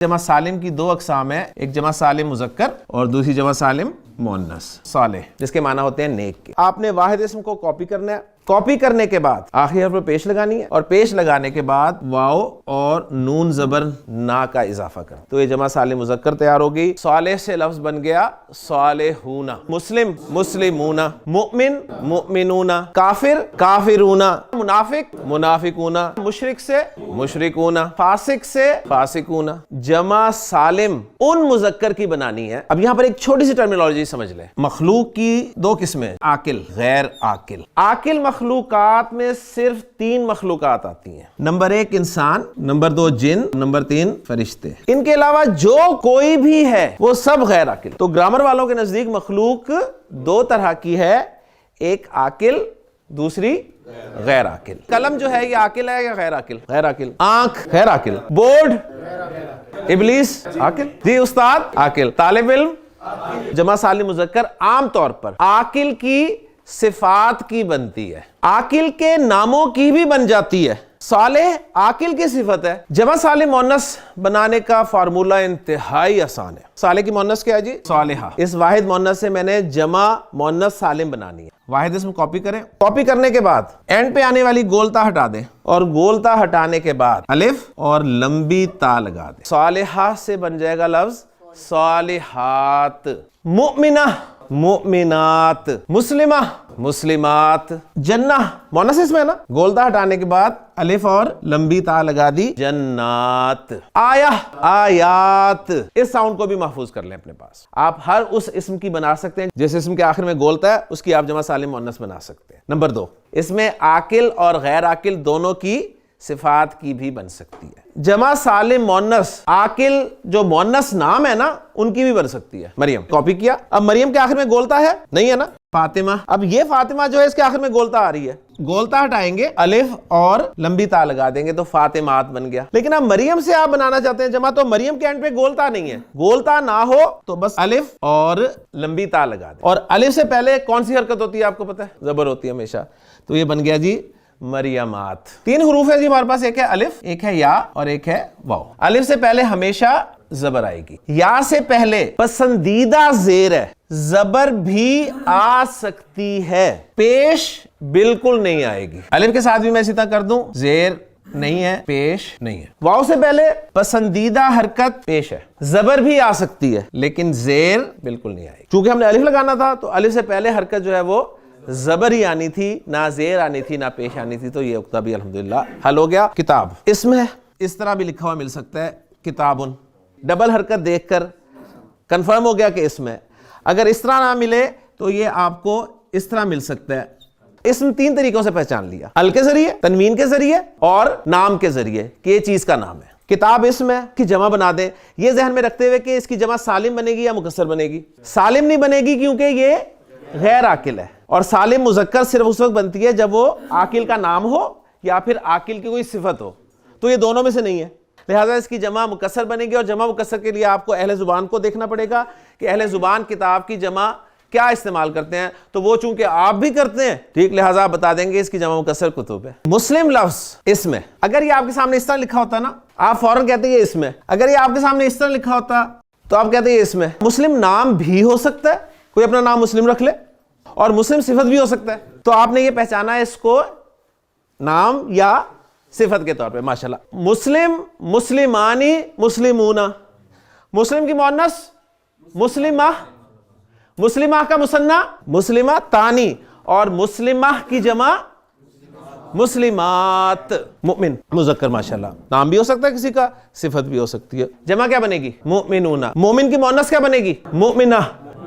جمع سالم کی دو اقسام ہیں، ایک جمع سالم مذکر اور دوسری جمع سالم مؤنث صالح، جس کے معنی ہوتے ہیں نیک کے۔ آپ نے واحد اسم کو کاپی کرنا ہے، کاپی کرنے کے بعد آخری حرف پر پیش لگانی ہے، اور پیش لگانے کے بعد واو اور نون زبر نا کا اضافہ کرنا، تو یہ جمع سالم مذکر تیار ہو گئی۔ صالح سے لفظ بن گیا صالحون، مسلم مسلمون، مؤمن مؤمنون، کافر کافرون، منافق منافقون، مشرک سے مشرکون، فاسق سے فاسقون۔ جمع سالم ان مذکر کی بنانی ہے۔ اب یہاں پر ایک چھوٹی سی ٹرمینالوجی سمجھ لیں۔ مخلوق کی دو قسمیں، عاقل غیر عاقل۔ عاقل مخلوقات میں صرف 3 مخلوقات آتی ہیں، نمبر 1 انسان، نمبر 2 جن، نمبر 3 فرشتے۔ ان کے علاوہ جو کوئی بھی ہے وہ سب غیر عاقل۔ تو گرامر والوں کے نزدیک مخلوق 2 طرح کی ہے، ایک عاقل، دوسری غیر عاقل۔ قلم جو ہے یہ عاقل ہے یا غیر عاقل؟ غیر عاقل۔ آنکھ غیر عاقل، بورڈ ابلیس عاقل، جی استاد عاقل، طالب علم جمع سالم مذکر عام طور پر عاقل کی صفات کی بنتی ہے، عاقل کے ناموں کی بھی بن جاتی ہے۔ صالح عاقل کی صفت ہے۔ جمع سالم مؤنث بنانے کا فارمولہ انتہائی آسان ہے۔ صالح کی مؤنث کیا ہے جی؟ صالحہ۔ اس واحد مؤنث سے میں نے جمع مؤنث سالم بنانی ہے۔ واحد اسم کاپی کریں، کاپی کرنے کے بعد اینڈ پہ آنے والی گولتا ہٹا دیں، اور گولتا ہٹانے کے بعد الف اور لمبی تا لگا دیں۔ صالحہ سے بن جائے گا لفظ صالحات، مؤمنہ مؤمنات، مسلمہ مسلمات، جنہ مؤنث اسم ہے نا، گولتا ہٹانے کے بعد الف اور لمبی تا لگا دی، جنات، آیہ آیات۔ اس ساؤنڈ کو بھی محفوظ کر لیں اپنے پاس۔ آپ ہر اس اسم کی بنا سکتے ہیں جس اسم کے آخر میں گولتا ہے، اس کی آپ جمع سالم مؤنث بنا سکتے ہیں۔ نمبر 2، اس میں عاقل اور غیر عاقل دونوں کی صفات کی بھی بن سکتی ہے۔ جمع سالم مؤنث عاقل جو مؤنث نام ہے نا ان کی بھی بن سکتی ہے۔ مریم کاپی کیا، اب مریم کے آخر میں گولتا ہے نہیں ہے نا، فاطمہ، اب یہ فاطمہ جو ہے اس کے آخر میں گولتا آ رہی ہے، گولتا ہٹائیں گے الف اور لمبی تا لگا دیں گے تو فاطمات بن گیا۔ لیکن اب مریم سے آپ بنانا چاہتے ہیں جمع، تو مریم کے اینڈ پہ گولتا نہیں ہے، گولتا نہ ہو تو بس الف اور لمبی تا لگا دیں، اور الف سے پہلے کون سی حرکت ہوتی ہے آپ کو پتہ ہے؟ زبر ہوتی ہے ہمیشہ، تو یہ بن گیا جی مریمات۔ 3 حروف ہے جی ہمارے پاس، ایک ہے الف، ایک ہے یا اور ایک ہے واو۔ الف سے پہلے ہمیشہ زبر آئے گی، یا سے پہلے پسندیدہ زیر ہے، زبر بھی آ سکتی ہے، پیش بالکل نہیں آئے گی۔ الف کے ساتھ بھی میں اسی طرح کر دوں، زیر نہیں ہے، پیش نہیں ہے۔ واو سے پہلے پسندیدہ حرکت پیش ہے، زبر بھی آ سکتی ہے لیکن زیر بالکل نہیں آئے گی۔ چونکہ ہم نے الف لگانا تھا تو الف سے پہلے حرکت جو ہے وہ زبر ہی آنی تھی، نہ زیر آنی تھی نہ پیش آنی تھی، تو یہ عقدہ بھی الحمدللہ حل ہو گیا۔ کتاب اسم ہے، اس طرح بھی لکھا ہوا مل سکتا ہے کتابن، ڈبل حرکت دیکھ کر کنفرم ہو گیا کہ اسم ہے۔ اگر اس طرح نہ ملے تو یہ آپ کو اس طرح مل سکتا ہے۔ اسم 3 طریقوں سے پہچان لیا، ال کے ذریعے، تنوین کے ذریعے اور نام کے ذریعے کہ یہ چیز کا نام ہے۔ کتاب اسم ہے کہ جمع بنا دیں، یہ ذہن میں رکھتے ہوئے کہ اس کی جمع سالم بنے گی یا مکسر بنے گی۔ سالم نہیں بنے گی کیونکہ یہ غیر عاقل ہے، اور سالم مذکر صرف اس وقت بنتی ہے جب وہ عاقل کا نام ہو یا پھر عاقل کی کوئی صفت ہو، تو یہ دونوں میں سے نہیں ہے، لہٰذا اس کی جمع مکسر بنے گی۔ اور جمع مکسر کے لیے آپ کو اہل زبان کو دیکھنا پڑے گا کہ اہل زبان کتاب کی جمع کیا استعمال کرتے ہیں، تو وہ چونکہ آپ بھی کرتے ہیں ٹھیک، لہٰذا آپ بتا دیں گے اس کی جمع مکسر کتب ہے۔ مسلم لفظ اسم ہے، اگر یہ آپ کے سامنے اس طرح لکھا ہوتا نا آپ فوراً کہتے ہیں یہ اسم ہے، اگر یہ آپ کے سامنے اس طرح لکھا ہوتا تو آپ کہتے ہیں یہ اسم ہے۔ مسلم نام بھی ہو سکتا ہے، کوئی اپنا نام مسلم رکھ لے، اور مسلم صفت بھی ہو سکتا ہے، تو آپ نے یہ پہچانا ہے اس کو نام یا صفت کے طور پہ، ماشاءاللہ۔ مسلم مسلمانی مسلمون، مسلم کی مؤنث مسلمہ، مسلمہ کا مثنی مسلمہ تانی، اور مسلمہ کی جمع مسلمات۔ مؤمن مذکر ماشاءاللہ، نام بھی ہو سکتا ہے کسی کا، صفت بھی ہو سکتی ہے۔ جمع کیا بنے گی؟ مؤمنون۔ مومن کی مؤنث کیا بنے گی؟ مؤمنہ۔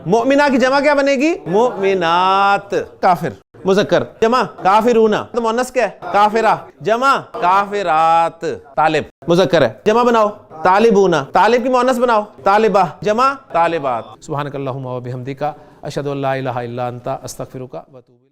مؤمنہ کی جمع کیا بنے گی؟ مؤمنات۔ کافر مذکر، جمع کافرون، تو مؤنث کیا ہے؟ کافرہ، جمع کافرات۔ طالب مذکر ہے، جمع بناؤ طالبون، طالب کی مؤنث بناؤ طالبہ، جمع طالبات۔ سبحانک اللہم و بحمدک، اشہد ان لا الہ الا انت، استغفرک و اتوب الیک۔